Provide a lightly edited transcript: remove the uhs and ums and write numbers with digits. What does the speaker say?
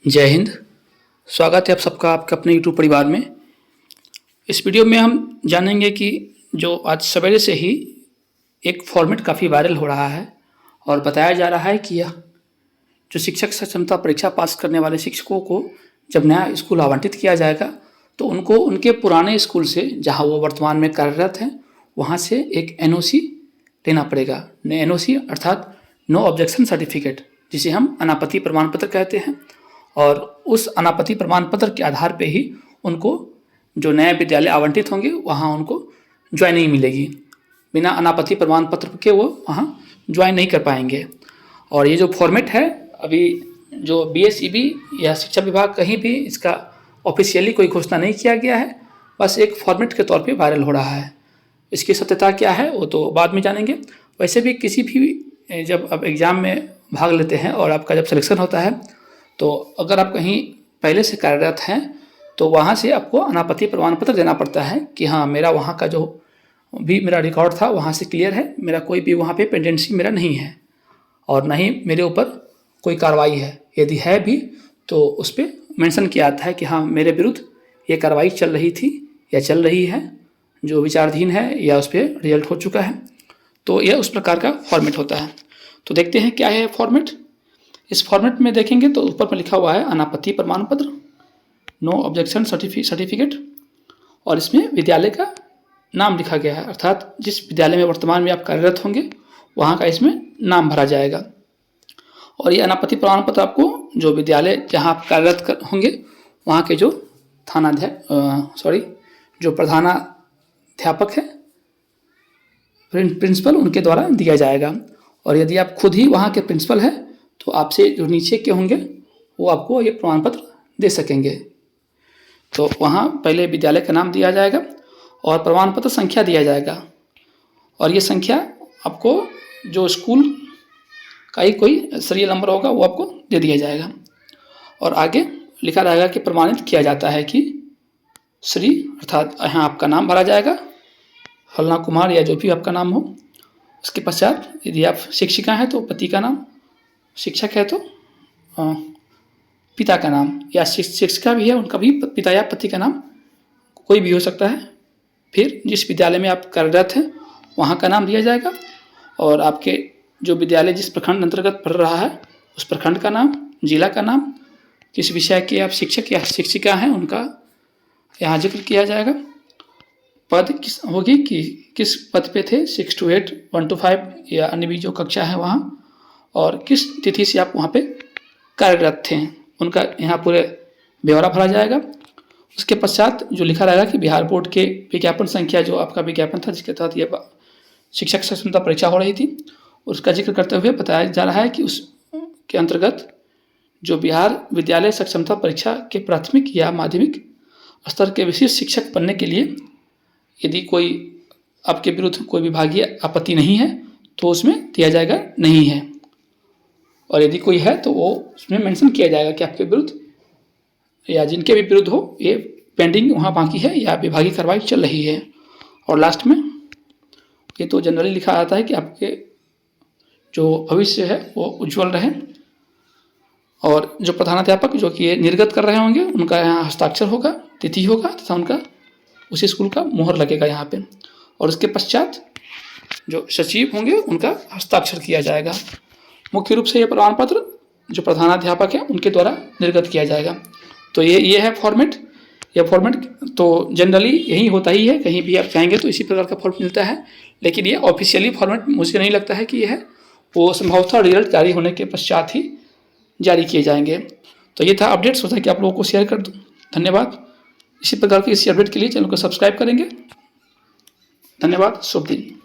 जय हिंद। स्वागत है आप सबका आपके अपने यूट्यूब परिवार में। इस वीडियो में हम जानेंगे कि जो आज सवेरे से ही एक फॉर्मेट काफ़ी वायरल हो रहा है और बताया जा रहा है कि यह जो शिक्षक सक्षमता परीक्षा पास करने वाले शिक्षकों को जब नया स्कूल आवंटित किया जाएगा तो उनको उनके पुराने स्कूल से जहां वो वर्तमान में कार्यरत हैं वहां से एक NOC लेना पड़ेगा। NOC अर्थात नो ऑब्जेक्शन सर्टिफिकेट, जिसे हम अनापत्ति प्रमाण पत्र कहते हैं। और उस अनापत्ति प्रमाण पत्र के आधार पे ही उनको जो नए विद्यालय आवंटित होंगे वहाँ उनको ज्वाइनिंग मिलेगी। बिना अनापत्ति प्रमाण पत्र के वो वहाँ ज्वाइन नहीं कर पाएंगे। और ये जो फॉर्मेट है अभी जो BSEB या शिक्षा विभाग कहीं भी इसका ऑफिशियली कोई घोषणा नहीं किया गया है, बस एक फॉर्मेट के तौर पे वायरल हो रहा है। इसकी सत्यता क्या है वो तो बाद में जानेंगे। वैसे भी किसी भी जब आप एग्ज़ाम में भाग लेते हैं और आपका जब सिलेक्शन होता है तो अगर आप कहीं पहले से कार्यरत हैं तो वहाँ से आपको अनापत्ति प्रमाण पत्र देना पड़ता है कि हाँ मेरा वहाँ का जो भी मेरा रिकॉर्ड था वहाँ से क्लियर है, मेरा कोई भी वहाँ पे पेंडेंसी मेरा नहीं है और ना ही मेरे ऊपर कोई कार्रवाई है। यदि है भी तो उस पर मेंशन किया जाता है कि हाँ मेरे विरुद्ध ये कार्रवाई चल रही थी या चल रही है, जो विचाराधीन है या उस पर रिजल्ट हो चुका है। तो यह उस प्रकार का फॉर्मेट होता है। तो देखते हैं क्या है फॉर्मेट। इस फॉर्मेट में देखेंगे तो ऊपर पर लिखा हुआ है अनापत्ति प्रमाण पत्र, नो ऑब्जेक्शन सर्टिफिकेट, और इसमें विद्यालय का नाम लिखा गया है, अर्थात जिस विद्यालय में वर्तमान में आप कार्यरत होंगे वहाँ का इसमें नाम भरा जाएगा। और ये अनापत्ति प्रमाण पत्र आपको जो विद्यालय जहाँ आप कार्यरत होंगे वहाँ के जो जो प्रधानाध्यापक है, प्रिंसिपल, उनके द्वारा दिया जाएगा। और यदि आप खुद ही वहाँ के प्रिंसिपल हैं तो आपसे जो नीचे के होंगे वो आपको ये प्रमाण पत्र दे सकेंगे। तो वहाँ पहले विद्यालय का नाम दिया जाएगा और प्रमाण पत्र संख्या दिया जाएगा। और ये संख्या आपको जो स्कूल का ही कोई सीरियल नंबर होगा वो आपको दे दिया जाएगा। और आगे लिखा रहेगा कि प्रमाणित किया जाता है कि श्री, अर्थात यहाँ आपका नाम भरा जाएगा, फलना कुमार या जो भी आपका नाम हो। उसके पश्चात यदि आप शिक्षिका हैं तो पति का नाम, शिक्षक है तो पिता का नाम, या शिक्षिका भी है उनका भी पिता या पति का नाम कोई भी हो सकता है। फिर जिस विद्यालय में आप कार्यरत हैं वहाँ का नाम दिया जाएगा और आपके जो विद्यालय जिस प्रखंड अंतर्गत पढ़ रहा है उस प्रखंड का नाम, जिला का नाम, किस विषय के आप शिक्षक या शिक्षिका हैं उनका यहाँ जिक्र किया जाएगा। पद किस होगी कि किस पद पे थे, 6 to 8, 1 to 5 या अन्य भी जो कक्षा है वहाँ, और किस तिथि से आप वहाँ पे कार्यरत थे उनका यहाँ पूरे ब्यौरा भरा जाएगा। उसके पश्चात जो लिखा रहेगा कि बिहार बोर्ड के विज्ञापन संख्या, जो आपका विज्ञापन था जिसके तहत ये शिक्षक सक्षमता परीक्षा हो रही थी, उसका जिक्र करते हुए बताया जा रहा है कि उसके अंतर्गत जो बिहार विद्यालय सक्षमता परीक्षा के प्राथमिक या माध्यमिक स्तर के विशिष्ट शिक्षक बनने के लिए यदि कोई आपके विरुद्ध कोई विभागीय आपत्ति नहीं है तो उसमें दिया जाएगा नहीं है, और यदि कोई है तो वो उसमें मेंशन किया जाएगा कि आपके विरुद्ध या जिनके भी विरुद्ध हो ये पेंडिंग वहाँ बाकी है या विभागीय कार्रवाई चल रही है। और लास्ट में ये तो जनरली लिखा आता है कि आपके जो भविष्य है वो उज्जवल रहे, और जो प्रधानाध्यापक जो कि ये निर्गत कर रहे होंगे उनका यहाँ हस्ताक्षर होगा, तिथि होगा तथा उनका उसी स्कूल का मोहर लगेगा यहाँ पे। और उसके पश्चात जो सचिव होंगे उनका हस्ताक्षर किया जाएगा। मुख्य रूप से ये प्रमाण पत्र जो प्रधानाध्यापक हैं उनके द्वारा निर्गत किया जाएगा। तो ये है फॉर्मेट। यह फॉर्मेट तो जनरली यही होता ही है, कहीं भी आप चाहेंगे तो इसी प्रकार का फॉर्मेट मिलता है, लेकिन ये ऑफिशियली फॉर्मेट मुझे नहीं लगता है कि ये है, वो संभवतः रिजल्ट जारी होने के पश्चात ही जारी किए जाएंगे। तो ये था अपडेट, सोचा कि आप लोगों को शेयर कर दूँ। धन्यवाद। इसी प्रकार के इसी अपडेट के लिए चैनल को सब्सक्राइब करेंगे। धन्यवाद। शुभ दिन।